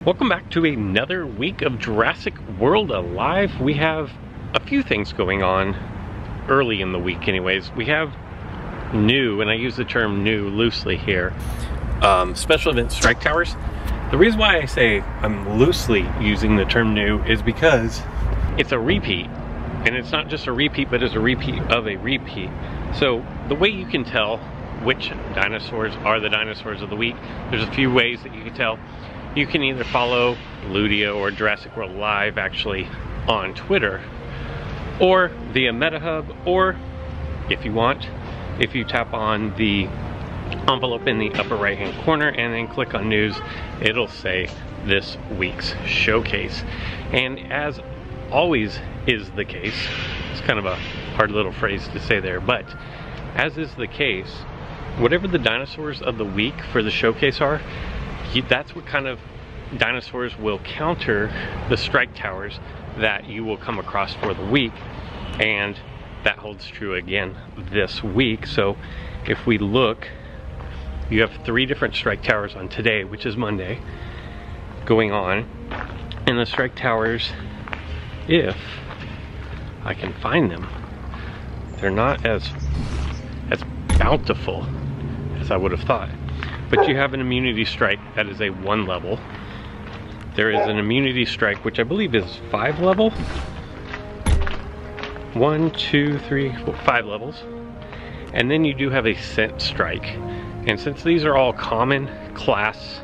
Welcome back to another week of Jurassic World Alive. We have a few things going on early in the week anyways. We have new, and I use the term new loosely here, special event strike towers. The reason why I say I'm loosely using the term new is because it's a repeat. And it's not just a repeat, but it's a repeat of a repeat. So the way you can tell which dinosaurs are the dinosaurs of the week, there's a few ways that you can tell. You can either follow Ludia or Jurassic World Live actually on Twitter, or via MetaHub, or if you want, if you tap on the envelope in the upper right hand corner and then click on news, it'll say this week's showcase. And as always is the case, it's kind of a hard little phrase to say there, but as is the case, whatever the dinosaurs of the week for the showcase are, that's what kind of dinosaurs will counter the strike towers that you will come across for the week. And that holds true again this week. So if we look, you have 3 different strike towers on today, which is Monday, going on. And the strike towers, if I can find them, they're not as bountiful as I would have thought. But you have an immunity strike that is a 1 level. There is an immunity strike which I believe is 5 level. 1, 2, 3, 4, 5 levels. And then you do have a scent strike. And since these are all common class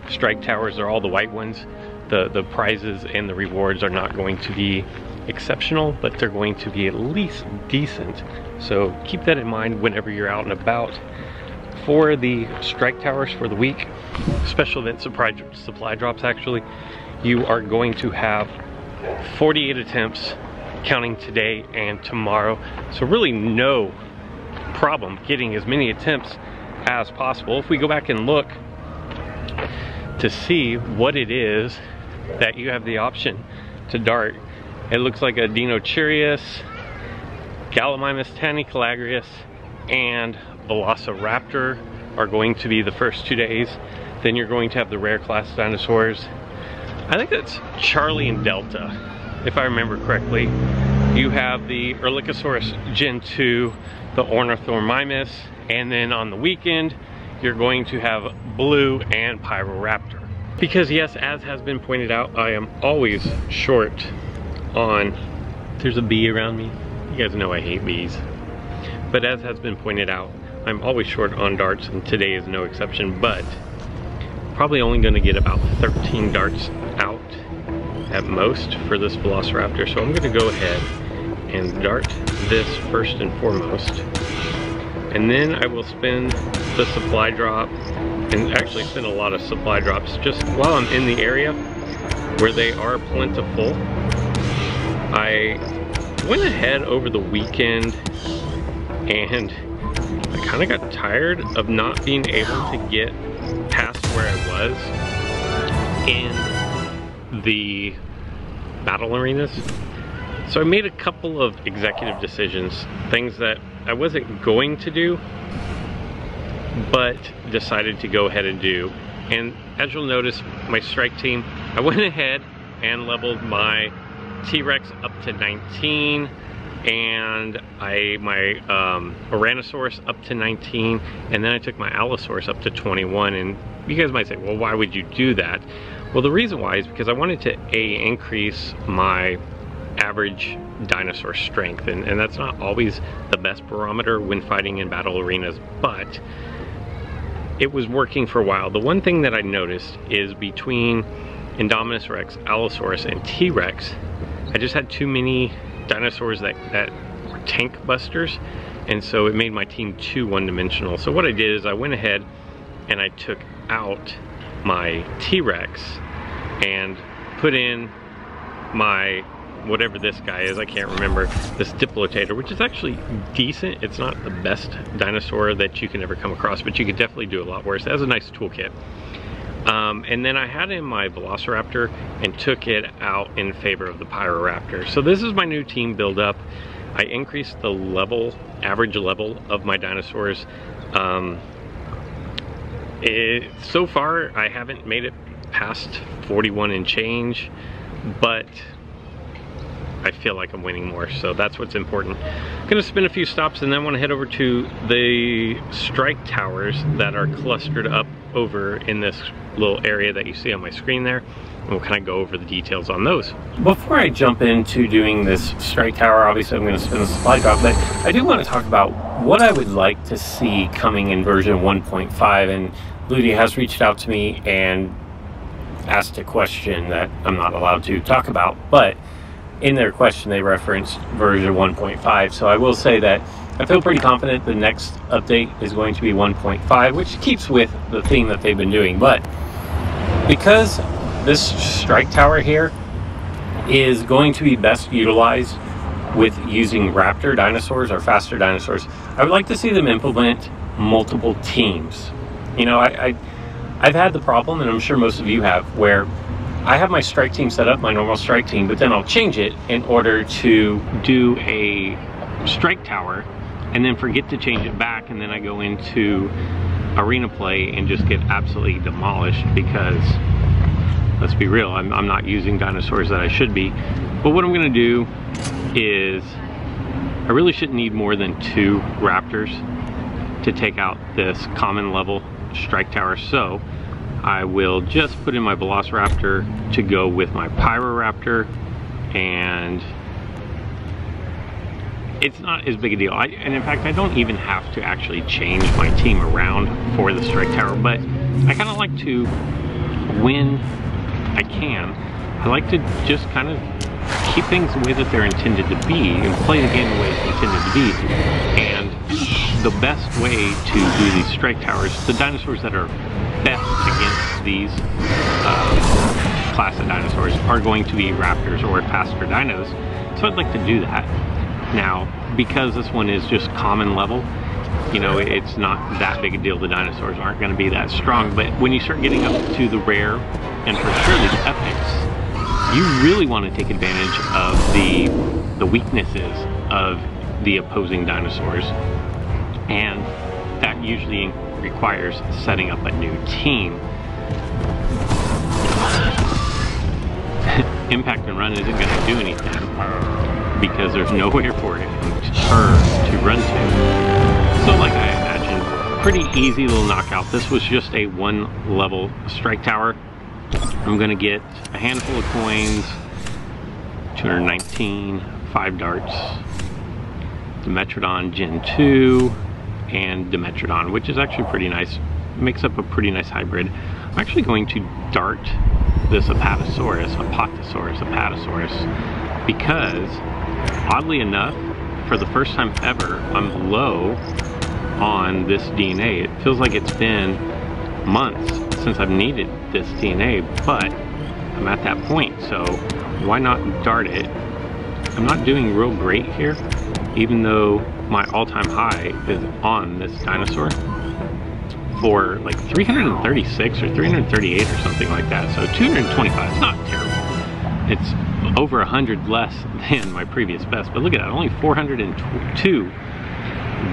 strike towers, they're all the white ones, the prizes and the rewards are not going to be exceptional, but they're going to be at least decent. So keep that in mind whenever you're out and about. For the strike towers for the week, special event supply drops actually, you are going to have 48 attempts counting today and tomorrow. So really no problem getting as many attempts as possible. If we go back and look to see what it is that you have the option to dart, it looks like a Dino, Gallimimus tanicolagrius, and Velociraptor are going to be the first 2 days. Then you're going to have the rare class dinosaurs. I think that's Charlie and Delta, if I remember correctly. You have the Erlikosaurus Gen 2, the Ornithormimus, and then on the weekend, you're going to have Blue and Pyroraptor. Because yes, as has been pointed out, I am always short on, there's a bee around me. You guys know I hate bees. But as has been pointed out, I'm always short on darts, and today is no exception, but probably only going to get about 13 darts out at most for this Velociraptor. So I'm going to go ahead and dart this first and foremost. And then I will spend the supply drop, and actually spend a lot of supply drops just while I'm in the area where they are plentiful. I went ahead over the weekend and I kind of got tired of not being able to get past where I was in the battle arenas. So I made a couple of executive decisions, things that I wasn't going to do, but decided to go ahead and do. And as you'll notice, my strike team, I went ahead and leveled my T-Rex up to 19, and my Oranosaurus up to 19, and then I took my Allosaurus up to 21. And you guys might say, well, why would you do that? Well, the reason why is because I wanted to increase my average dinosaur strength, and that's not always the best barometer when fighting in battle arenas, but it was working for a while. The one thing that I noticed is between Indominus Rex, Allosaurus, and T-Rex, I just had too many dinosaurs that were tank busters, and so it made my team too one-dimensional. So what I did is I went ahead and I took out my T-Rex and put in my, whatever this guy is, I can't remember, this Diplotator, which is actually decent. It's not the best dinosaur that you can ever come across, but you could definitely do a lot worse. It has a nice toolkit. And then I had in my Velociraptor and took it out in favor of the Pyroraptor. So this is my new team build up. I increased the level, average level of my dinosaurs. So far I haven't made it past 41 and change, but I feel like I'm winning more, so that's what's important. I'm gonna spin a few stops and then want to head over to the strike towers that are clustered up over in this little area that you see on my screen there. And we'll kind of go over the details on those. Before I jump into doing this strike tower, obviously I'm gonna spin the supply drop, but I do want to talk about what I would like to see coming in version 1.5, and Ludi has reached out to me and asked a question that I'm not allowed to talk about, but in their question they referenced version 1.5, so I will say that I feel pretty confident the next update is going to be 1.5, which keeps with the theme that they've been doing. But because this strike tower here is going to be best utilized with using raptor dinosaurs or faster dinosaurs, I would like to see them implement multiple teams. You know, I've had the problem, and I'm sure most of you have, where I have my strike team set up, my normal strike team, but then I'll change it in order to do a strike tower and then forget to change it back, and then I go into arena play and just get absolutely demolished because, let's be real, I'm not using dinosaurs that I should be. But what I'm gonna do is, I really shouldn't need more than 2 raptors to take out this common level strike tower, so I will just put in my Velociraptor to go with my Pyroraptor, and it's not as big a deal. And in fact, I don't even have to actually change my team around for the strike tower, but I kind of like to, when I can, I like to just kind of keep things the way that they're intended to be and play the game the way it's intended to be. And the best way to do these strike towers, the dinosaurs that are best against these class of dinosaurs are going to be raptors or faster dinos. So I'd like to do that. Now, because this one is just common level, you know, it's not that big a deal. The dinosaurs aren't going to be that strong, but when you start getting up to the rare and for sure the epics, you really want to take advantage of the weaknesses of the opposing dinosaurs, and that usually requires setting up a new team. Impact and run isn't going to do anything because there's nowhere for her to run to. So like I imagined, pretty easy little knockout. This was just a 1 level strike tower. I'm going to get a handful of coins, 219, 5 darts, Dimetrodon Gen 2, and Dimetrodon, which is actually pretty nice. Makes up a pretty nice hybrid. I'm actually going to dart this Apatosaurus, because oddly enough, for the first time ever, I'm low on this DNA. It feels like it's been months since I've needed this DNA, but I'm at that point, so why not dart it? I'm not doing real great here, even though my all-time high is on this dinosaur for like 336 or 338 or something like that. So 225 is not terrible. It's over 100 less than my previous best, but look at that, only 402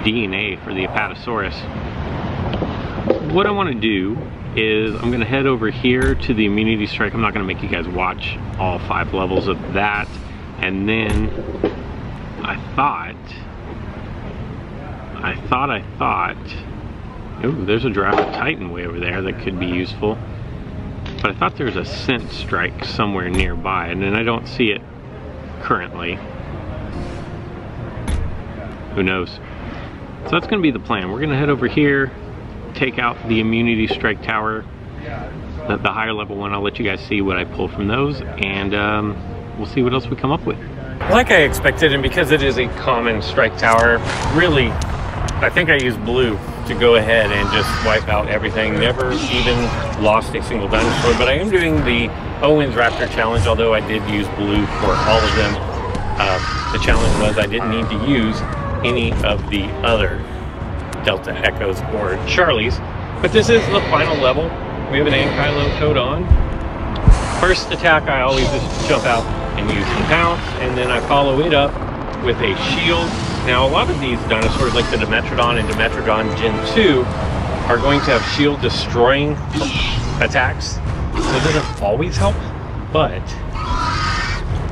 DNA for the Apatosaurus. What I want to do is I'm going to head over here to the immunity strike. I'm not going to make you guys watch all 5 levels of that. And then I thought, ooh, there's a Giraffe Titan way over there that could be useful. But I thought there was a scent strike somewhere nearby, and then I don't see it currently. Who knows? So that's going to be the plan. We're going to head over here, take out the immunity strike tower, the higher level one. I'll let you guys see what I pull from those, and we'll see what else we come up with. Like I expected, and because it is a common strike tower, really, I think I used blue to go ahead and just wipe out everything. Never even lost a single dinosaur, but I am doing the Owen's Raptor challenge, although I did use blue for all of them. The challenge was I didn't need to use any of the other Delta Echoes or Charlies, but this is the final level. We have an Ankylo coat on. First attack, I always just jump out and use the pounce, and then I follow it up with a shield. Now, a lot of these dinosaurs, like the Dimetrodon and Dimetrodon Gen 2, are going to have shield destroying attacks. So it doesn't always help, but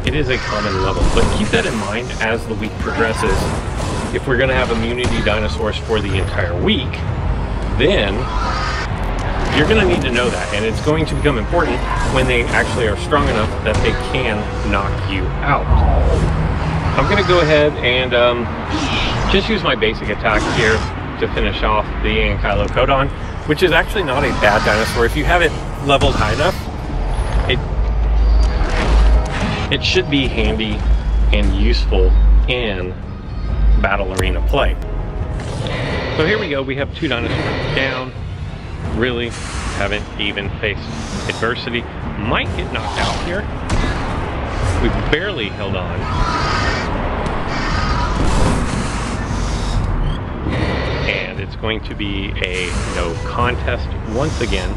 it is a common level. But keep that in mind as the week progresses. If we're gonna have immunity dinosaurs for the entire week, then you're gonna need to know that, and it's going to become important when they actually are strong enough that they can knock you out. I'm gonna go ahead and just use my basic attack here to finish off the Ankylocodon, which is actually not a bad dinosaur. If you have it leveled high enough, it should be handy and useful in battle arena play. So here we go, we have 2 dinosaurs down. Really haven't even faced adversity. Might get knocked out here. We've barely held on. And it's going to be a no contest once again.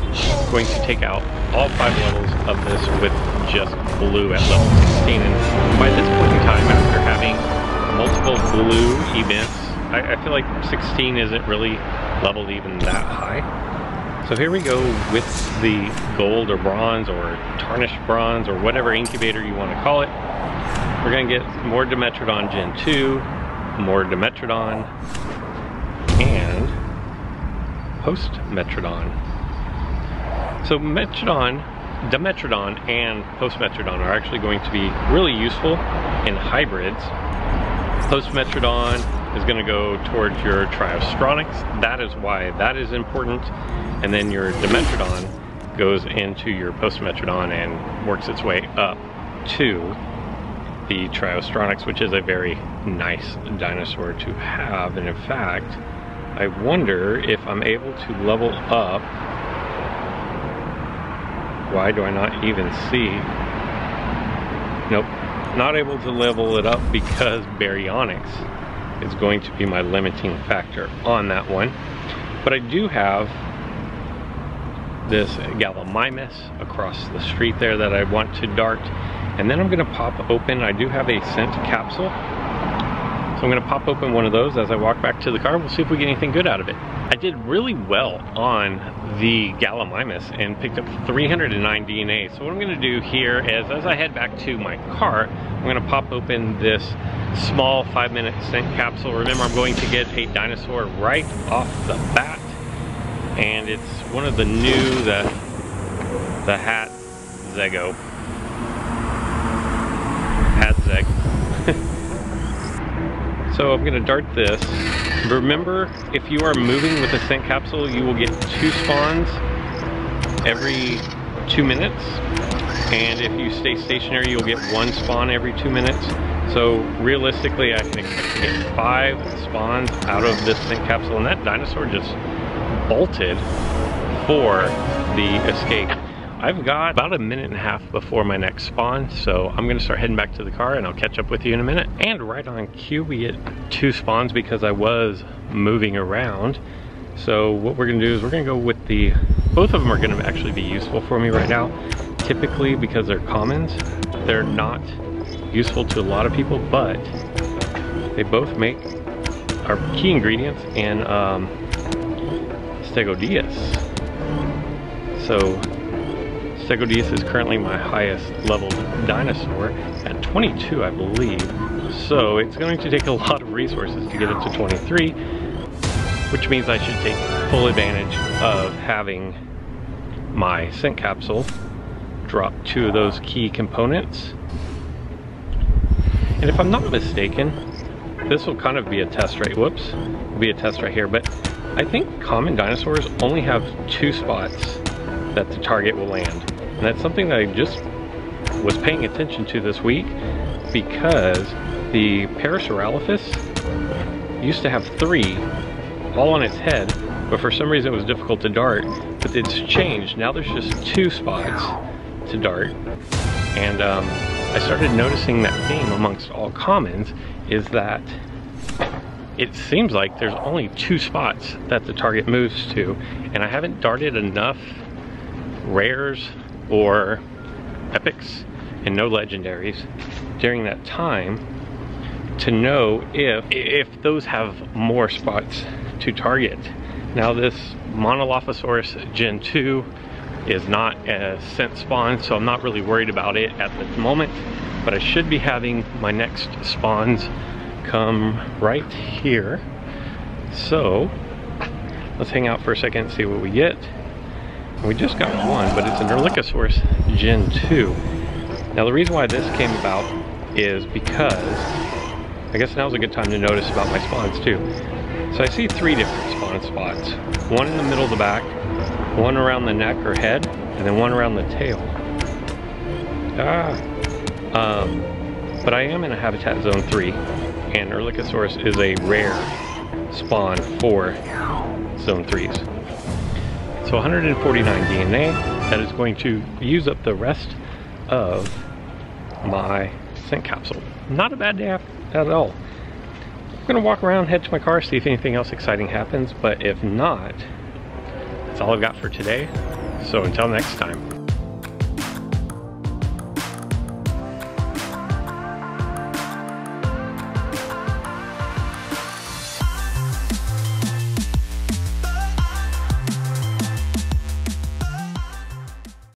Going to take out all 5 levels of this with just blue at level 16. And by this point in time, after having multiple blue events, I feel like 16 isn't really leveled even that high. So here we go with the gold or bronze or tarnished bronze or whatever incubator you want to call it. We're going to get more Dimetrodon Gen 2, more Dimetrodon, and Post-Metrodon. So Dimetrodon and Post-Metrodon are actually going to be really useful in hybrids. Post-Metrodon is going to go towards your Triostronics. That is why that is important. And then your Dimetrodon goes into your Post-Metrodon and works its way up to the Triostronics, which is a very nice dinosaur to have. And in fact, I wonder if I'm able to level up. Why do I not even see? Nope, not able to level it up because baryonyx is going to be my limiting factor on that one. But I do have this Gallimimus across the street there that I want to dart. And then I'm gonna pop open, I do have a scent capsule. So I'm gonna pop open one of those as I walk back to the car. We'll see if we get anything good out of it. I did really well on the Gallimimus and picked up 309 DNA. So what I'm gonna do here is, as I head back to my car, I'm gonna pop open this small 5-minute scent capsule. Remember, I'm going to get a dinosaur right off the bat. And it's one of the new, the Hat Zego. Hat Zeg. So I'm gonna dart this. Remember, if you are moving with a scent capsule, you will get 2 spawns every 2 minutes. And if you stay stationary, you'll get 1 spawn every 2 minutes. So realistically, I can expect to get 5 spawns out of this scent capsule. And that dinosaur just bolted for the escape. I've got about 1.5 minutes before my next spawn, so I'm gonna start heading back to the car and I'll catch up with you in a minute. And right on cue, we get 2 spawns because I was moving around. So what we're gonna do is we're gonna go with both of them are gonna actually be useful for me right now. Typically, because they're commons, they're not useful to a lot of people, but they both are key ingredients in Stegodius. So Stegodius is currently my highest leveled dinosaur at 22, I believe. So it's going to take a lot of resources to get it to 23, which means I should take full advantage of having my scent capsule drop 2 of those key components. And if I'm not mistaken, this will kind of be a test right, will be a test right here, but I think common dinosaurs only have 2 spots that the target will land. And that's something that I just was paying attention to this week, because the Parasaurolophus used to have 3 all on its head, but for some reason it was difficult to dart, but it's changed. Now there's just 2 spots to dart. And I started noticing that theme amongst all commons is that it seems like there's only 2 spots that the target moves to, and I haven't darted enough rares or epics and no legendaries during that time to know if those have more spots to target. Now this Monolophosaurus Gen 2 is not a scent spawn, so I'm not really worried about it at the moment. But I should be having my next spawns come right here. So let's hang out for a second and see what we get. We just got one, but it's an Erlikosaurus Gen 2. Now the reason why this came about is because, I guess now's a good time to notice about my spawns too. So I see 3 different spawn spots. One in the middle of the back, one around the neck or head, and then one around the tail. But I am in a habitat zone 3, and Erlikosaurus is a rare spawn for zone 3s. So 149 DNA, that is going to use up the rest of my scent capsule. Not a bad day at all. I'm gonna walk around, head to my car, see if anything else exciting happens, but if not, that's all I've got for today. So until next time.